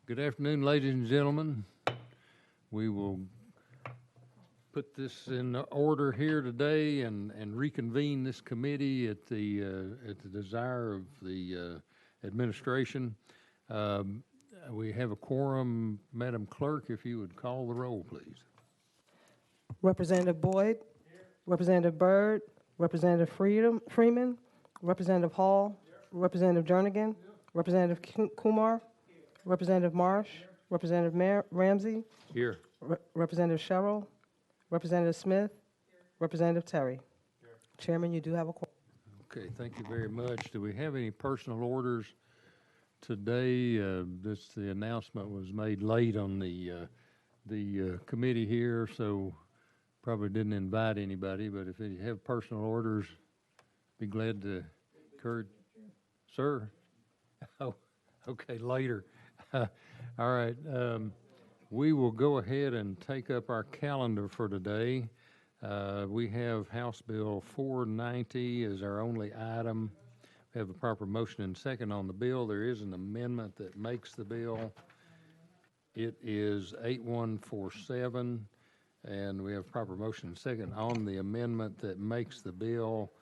Good afternoon, ladies and gentlemen. We will put this in order here today and reconvene this committee at the desire of the administration. We have a quorum. Madam Clerk, if you would call the roll, please. Representative Boyd. Here. Representative Byrd. Representative Freeman. Representative Hall. Here. Representative Jernigan. Here. Representative Kumar. Here. Representative Marsh. Here. Representative Ramsey. Here. Representative Sherrill. Representative Smith. Here. Representative Terry. Here. Chairman, you do have a quorum. Okay, thank you very much. Do we have any personal orders today? The announcement was made late on the committee here, so probably didn't invite anybody, but if you have personal orders, be glad to encourage. Sir? Oh, okay, later. All right. We will go ahead and take up our calendar for today. We have House Bill 490 as our only item. We have a proper motion and second on the bill. There is an amendment that makes the bill. It is 8147, and we have proper motion and second on the amendment that makes the bill.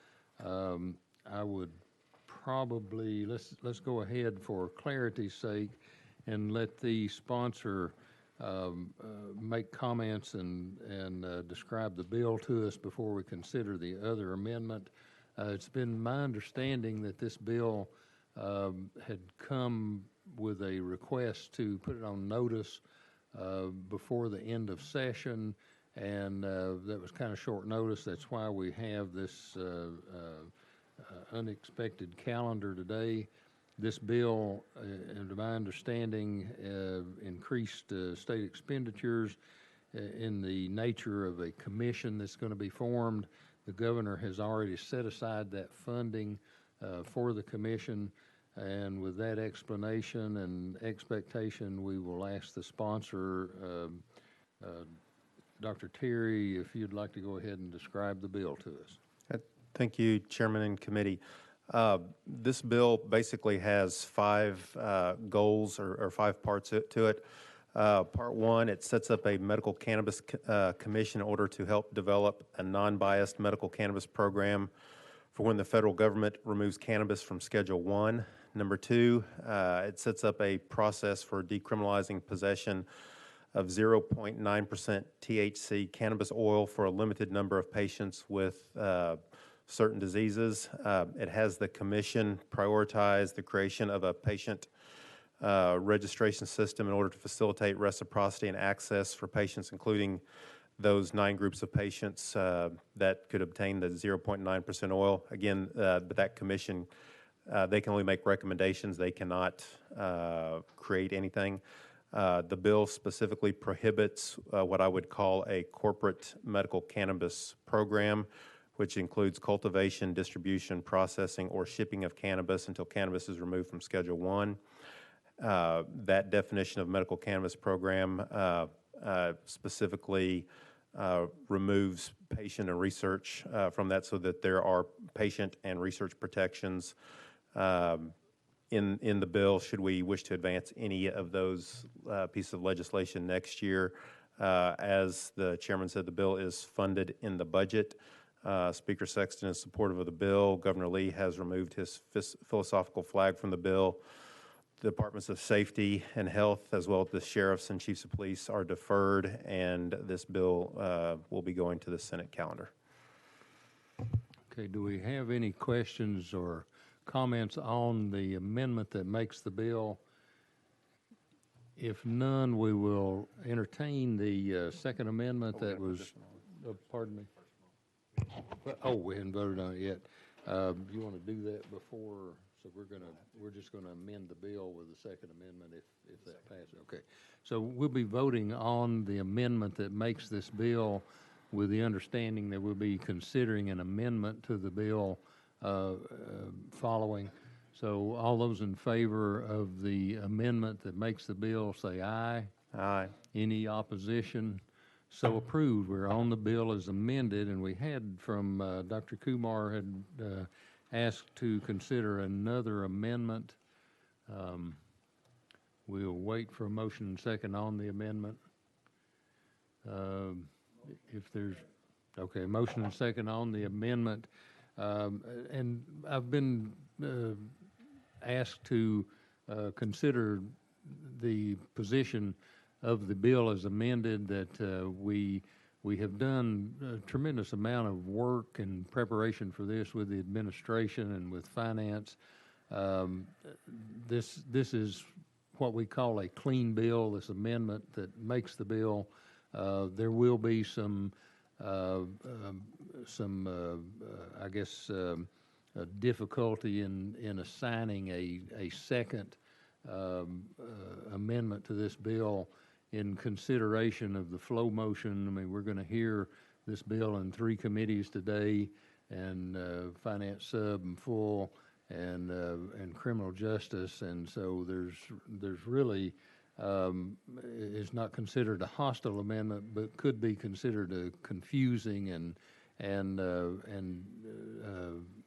I would probably, let's go ahead for clarity's sake and let the sponsor make comments and describe the bill to us before we consider the other amendment. It's been my understanding that this bill had come with a request to put it on notice before the end of session, and that was kind of short notice. That's why we have this unexpected calendar today. This bill, to my understanding, increased state expenditures in the nature of a commission that's going to be formed. The governor has already set aside that funding for the commission, and with that explanation and expectation, we will ask the sponsor, Dr. Terry, if you'd like to go ahead and describe the bill to us. Thank you, Chairman and Committee. This bill basically has five goals or five parts to it. Part one, it sets up a medical cannabis commission in order to help develop a non-biased medical cannabis program for when the federal government removes cannabis from Schedule 1. Number two, it sets up a process for decriminalizing possession of 0.9% THC cannabis oil for a limited number of patients with certain diseases. It has the commission prioritize the creation of a patient registration system in order to facilitate reciprocity and access for patients, including those 9 groups of patients that could obtain the 0.9% oil. Again, but that commission, they can only make recommendations. They cannot create anything. The bill specifically prohibits what I would call a corporate medical cannabis program, which includes cultivation, distribution, processing, or shipping of cannabis until cannabis is removed from Schedule 1. That definition of medical cannabis program specifically removes patient and research from that so that there are patient and research protections in the bill should we wish to advance any of those pieces of legislation next year. As the chairman said, the bill is funded in the budget. Speaker Sexton is supportive of the bill. Governor Lee has removed his philosophical flag from the bill. The Departments of Safety and Health, as well as the sheriffs and chiefs of police, are deferred, and this bill will be going to the Senate calendar. Okay, do we have any questions or comments on the amendment that makes the bill? If none, we will entertain the second amendment that was, pardon me. Oh, we hadn't voted on it yet. You want to do that before? So we're just gonna amend the bill with the second amendment if that passes. Okay. So we'll be voting on the amendment that makes this bill with the understanding that we'll be considering an amendment to the bill following. So all those in favor of the amendment that makes the bill say aye. Aye. Any opposition? So approved. We're on the bill as amended, and we had from Dr. Kumar had asked to consider another amendment. We'll wait for a motion and second on the amendment. If there's, okay, motion and second on the amendment. And I've been asked to consider the position of the bill as amended, that we have done a tremendous amount of work and preparation for this with the administration and with finance. This is what we call a clean bill, this amendment that makes the bill. There will be some I guess, difficulty in assigning a second amendment to this bill in consideration of the flow motion. I mean, we're going to hear this bill in 3 committees today, and Finance Sub and Full and Criminal Justice, and so there's really is not considered a hostile amendment, but could be considered a confusing and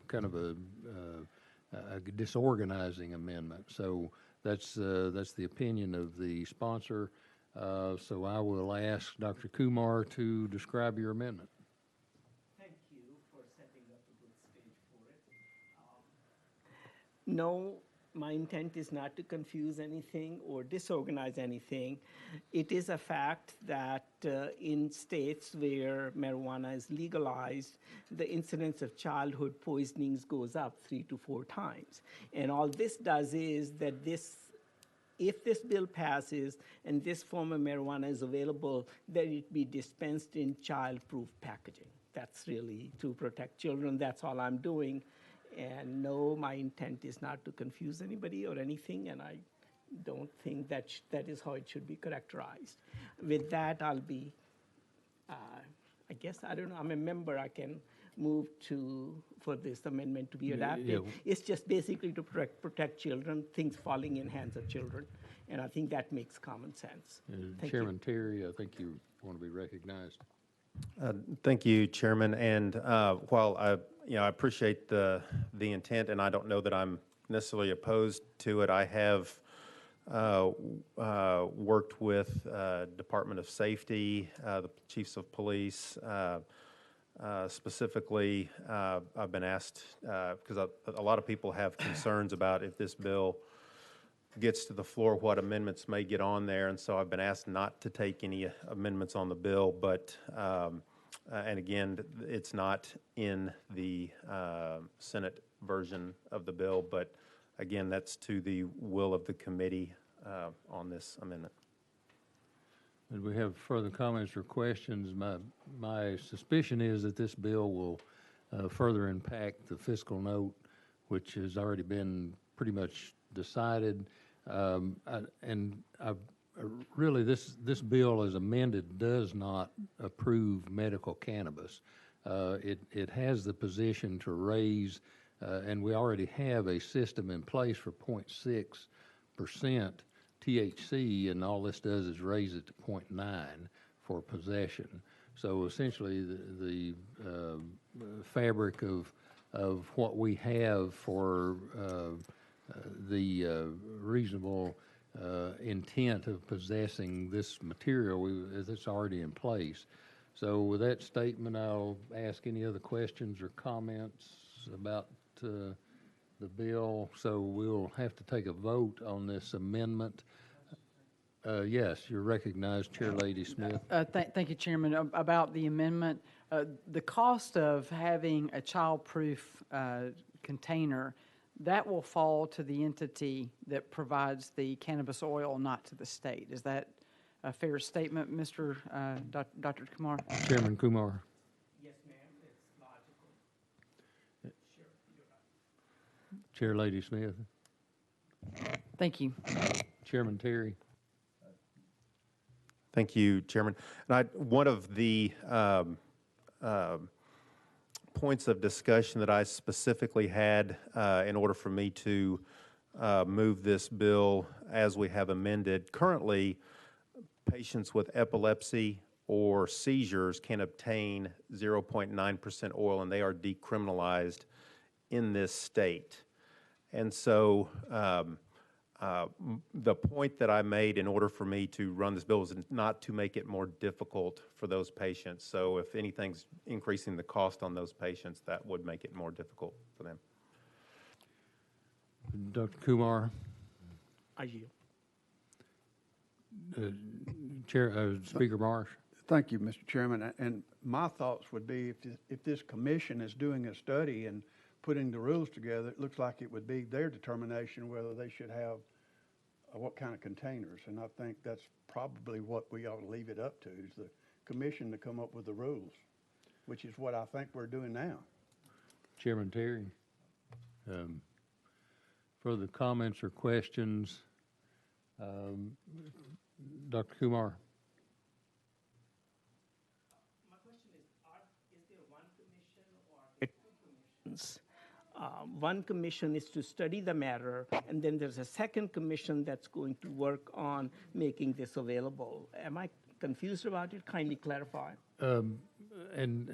kind of a disorganizing amendment. So that's the opinion of the sponsor. So I will ask Dr. Kumar to describe your amendment. Thank you for setting up a good stage for it. No, my intent is not to confuse anything or disorganize anything. It is a fact that in states where marijuana is legalized, the incidence of childhood poisonings goes up 3 to 4 times. And all this does is that if this bill passes and this form of marijuana is available, that it be dispensed in child-proof packaging. That's really to protect children. That's all I'm doing. And no, my intent is not to confuse anybody or anything, and I don't think that that is how it should be characterized. With that, I'll be, I guess, I don't know, I'm a member, I can move for this amendment to be adopted. Yeah. It's just basically to protect children, things falling in hands of children, and I think that makes common sense. Thank Chairman you. Terry, I think you want to be recognized. Thank you, Chairman. And while I appreciate the intent, and I don't know that I'm necessarily opposed to it, I have worked with Department of Safety, the chiefs of police. Specifically, I've been asked, because a lot of people have concerns about if this bill gets to the floor, what amendments may get on there, and so I've been asked not to take any amendments on the bill, but, and again, it's not in the Senate version of the bill, but again, that's to the will of the committee on this amendment. Did we have further comments or questions? My suspicion is that this bill will further impact the fiscal note, which has already been pretty much decided. Really, this bill as amended does not approve medical cannabis. It has the position to raise, and we already have a system in place for 0.6% THC, and all this does is raise it to 0.9 for possession. So essentially, the fabric of what we have for the reasonable intent of possessing this material, it's already in place. So with that statement, I'll ask any other questions or comments about the bill. So we'll have to take a vote on this amendment. Yes, you're recognized, Chair Lady Smith. Thank you, Chairman. About the amendment, the cost of having a child-proof container, that will fall to the entity that provides the cannabis oil, not to the state. Is that a fair statement, Mr. Dr. Kumar? Chairman Kumar. Yes, ma'am, it's logical. Sure, you're right. Chair Lady Smith. Thank you. Chairman Terry. Thank you, Chairman. And one of the points of discussion that I specifically had in order for me to move this bill as we have amended, currently patients with epilepsy or seizures can obtain 0.9% oil, and they are decriminalized in this state. And so The point that I made in order for me to run this bill was not to make it more difficult for those patients. So if anything's increasing the cost on those patients, that would make it more difficult for them. Dr. Kumar, I yield. Speaker Marsh. Thank you, Mr. Chairman. And my thoughts would be if this commission is doing a study and putting the rules together, it looks like it would be their determination whether they should have what kind of containers. And I think that's probably what we ought to leave it up to, is the commission to come up with the rules, which is what I think we're doing now. Chairman Terry, further comments or questions? Dr. Kumar? My question is there one commission or two commissions? One commission is to study the matter, and then there's a second commission that's going to work on making this available. Am I confused about it? Kindly clarify. And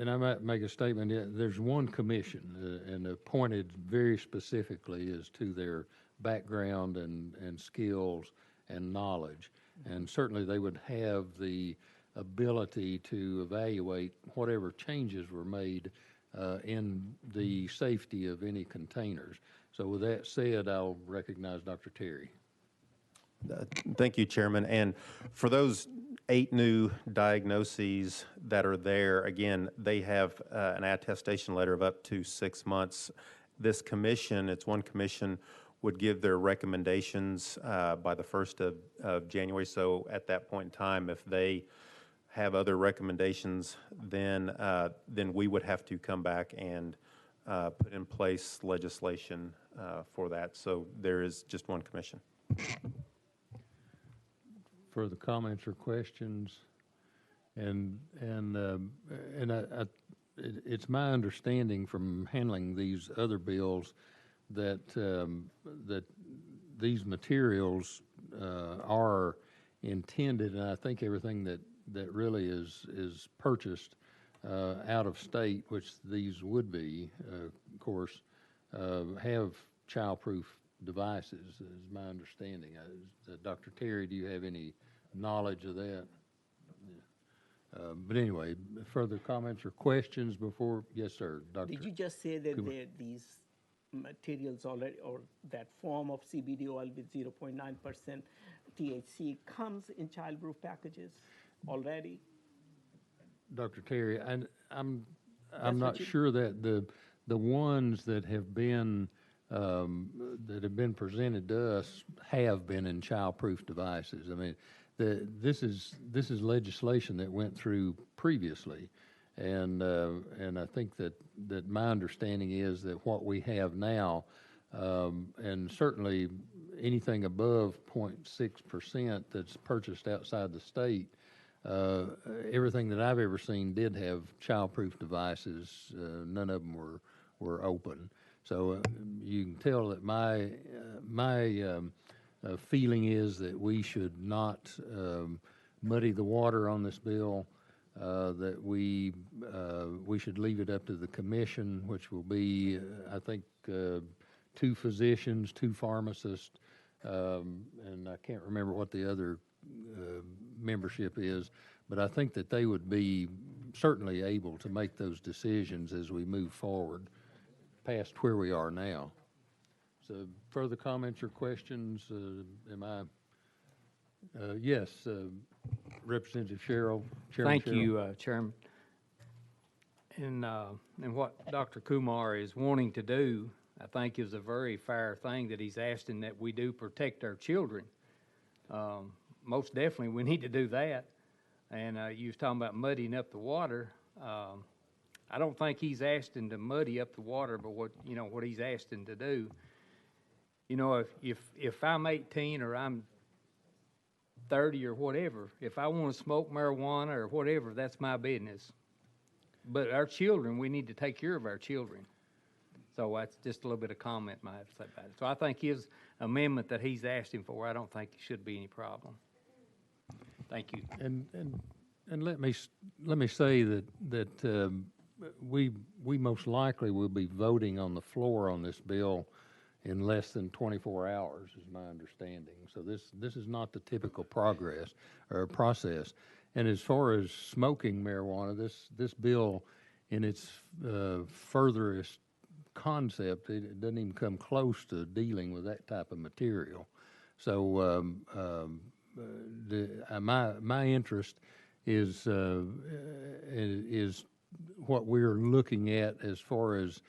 I might make a statement. Yeah, there's one commission and appointed very specifically as to their background and skills and knowledge. And certainly they would have the ability to evaluate whatever changes were made in the safety of any containers. So with that said, I'll recognize Dr. Terry. Thank you, Chairman. And for those 8 new diagnoses that are there, again, they have an attestation letter of up to 6 months. This commission, it's one commission, would give their recommendations by the 1st of January. So at that point in time, if they have other recommendations, then we would have to come back and put in place legislation for that. So there is just one commission. Further comments or questions? It's my understanding from handling these other bills that that these materials are intended, and I think everything that really is purchased out of state, which these would be, of course, have childproof devices, is my understanding. Dr. Terry, do you have any knowledge of that? But anyway, further comments or questions before? Yes, sir, Dr. Did you just say that Kumar. these materials already, or that form of CBD oil with 0.9% THC comes in childproof packages already? Dr. Terry, I'm what not you- sure that the ones that have been presented to us have been in childproof devices. I mean, this is legislation that went through previously, and I think that my understanding is that what we have now, and certainly anything above 0.6% that's purchased outside the state, everything that I've ever seen did have childproof devices. None of them were open. So you can tell that my feeling is that we should not muddy the water on this bill. That we should leave it up to the commission, which will be, I think, 2 physicians, 2 pharmacists, and I can't remember what the other membership is, but I think that they would be certainly able to make those decisions as we move forward past where we are now. So further comments or questions? Yes, Representative Cheryl. Chairman Thank Cheryl. you, Chairman. And what Dr. Kumar is wanting to do, I think, is a very fair thing that he's asking that we do protect our children. Most definitely, we need to do that. And you was talking about muddying up the water. I don't think he's asking to muddy up the water, but what he's asking to do. You know, if I'm 18 or I'm 30 or whatever, if I want to smoke marijuana or whatever, that's my business. But our children, we need to take care of our children. So that's just a little bit of comment I have to say about it. So I think his amendment that he's asking for, I don't think it should be any problem. Thank you. And let me say that we most likely will be voting on the floor on this bill in less than 24 hours, is my understanding. So this is not the typical progress or process. And as far as smoking marijuana, this bill, in its furthest concept, it doesn't even come close to dealing with that type of material. So my interest is what we're looking at as far as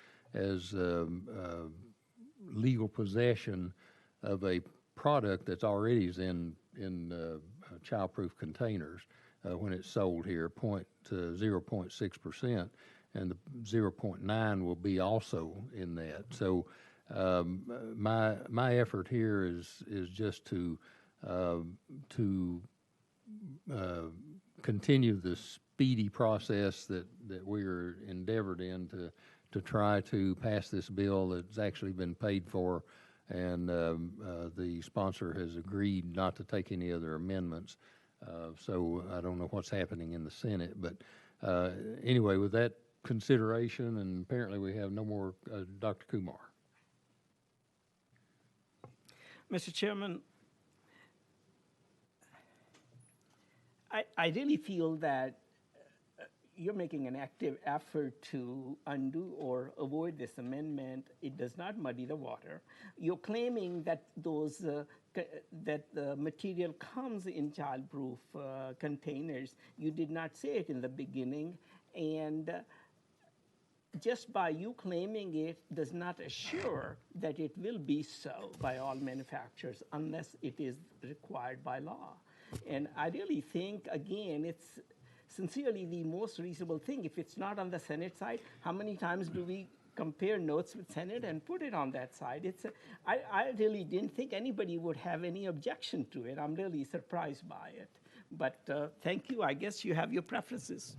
legal possession of a product that's already is in childproof containers when it's sold here, 0.6%, and the 0.9 will be also in that. So my effort here is just to continue the speedy process that we're endeavored in to try to pass this bill that's actually been paid for, and the sponsor has agreed not to take any other amendments. So I don't know what's happening in the Senate, but anyway, with that consideration, and apparently we have no more, Dr. Kumar. Mr. Chairman, I really feel that you're making an active effort to undo or avoid this amendment. It does not muddy the water. You're claiming that that the material comes in childproof containers. You did not say it in the beginning, and just by you claiming it does not assure that it will be so by all manufacturers unless it is required by law. And I really think, again, it's sincerely the most reasonable thing. If it's not on the Senate side, how many times do we compare notes with Senate and put it on that side? I really didn't think anybody would have any objection to it. I'm really surprised by it. But thank you. I guess you have your preferences.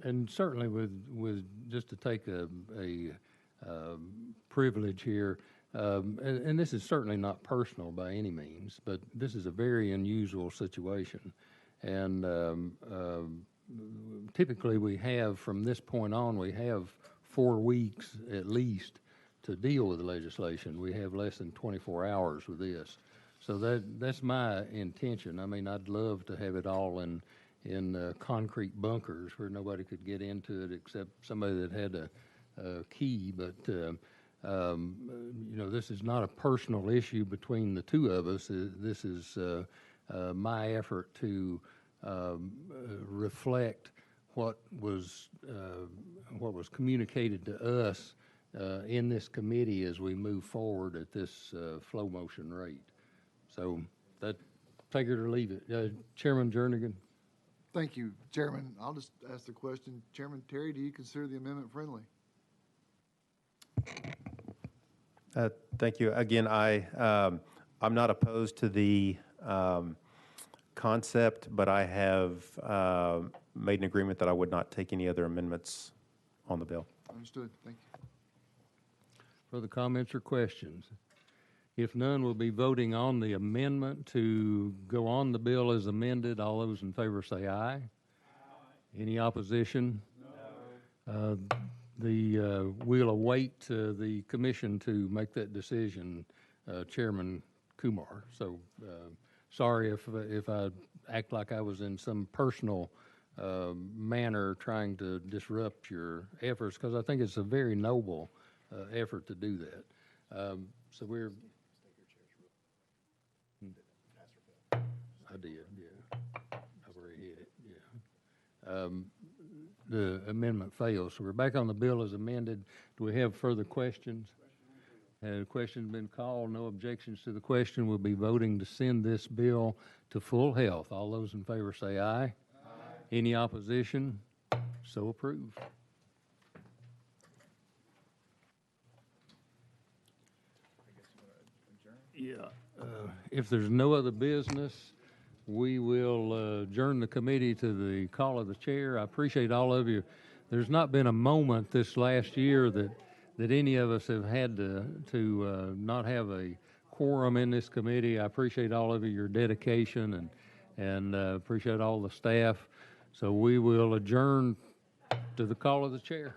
And certainly with just to take a privilege here, and this is certainly not personal by any means, but this is a very unusual situation. And typically we have, from this point on, we have 4 weeks at least to deal with the legislation. We have less than 24 hours with this. So that's my intention. I mean, I'd love to have it all in concrete bunkers where nobody could get into it except somebody that had a key. But you know, this is not a personal issue between the two of us. This is my effort to reflect what was communicated to us in this committee as we move forward at this flow motion rate. So that, take it or leave it. Chairman Jernigan. Thank you, Chairman. I'll just ask the question. Chairman Terry, do you consider the amendment friendly? Thank you. Again, I'm not opposed to the concept, but I have made an agreement that I would not take any other amendments on the bill. Understood. Thank you. Further comments or questions? If none, we'll be voting on the amendment to go on the bill as amended. All those in favor say aye. Aye. Any opposition? No. We'll await the commission to make that decision, Chairman Kumar. So sorry if I act like I was in some personal manner trying to disrupt your efforts, because I think it's a very noble effort to do that. So we're... I did, yeah. I've already hit it, yeah. The amendment fails. So we're back on the bill as amended. Do we have further questions? The question's been called. No objections to the question. We'll be voting to send this bill to full health. All those in favor say aye. Aye. Any opposition? So approved. Yeah. If there's no other business, we will adjourn the committee to the call of the chair. I appreciate all of you. There's not been a moment this last year that any of us have had to not have a quorum in this committee. I appreciate all of you, your dedication, and appreciate all the staff. So we will adjourn to the call of the chair.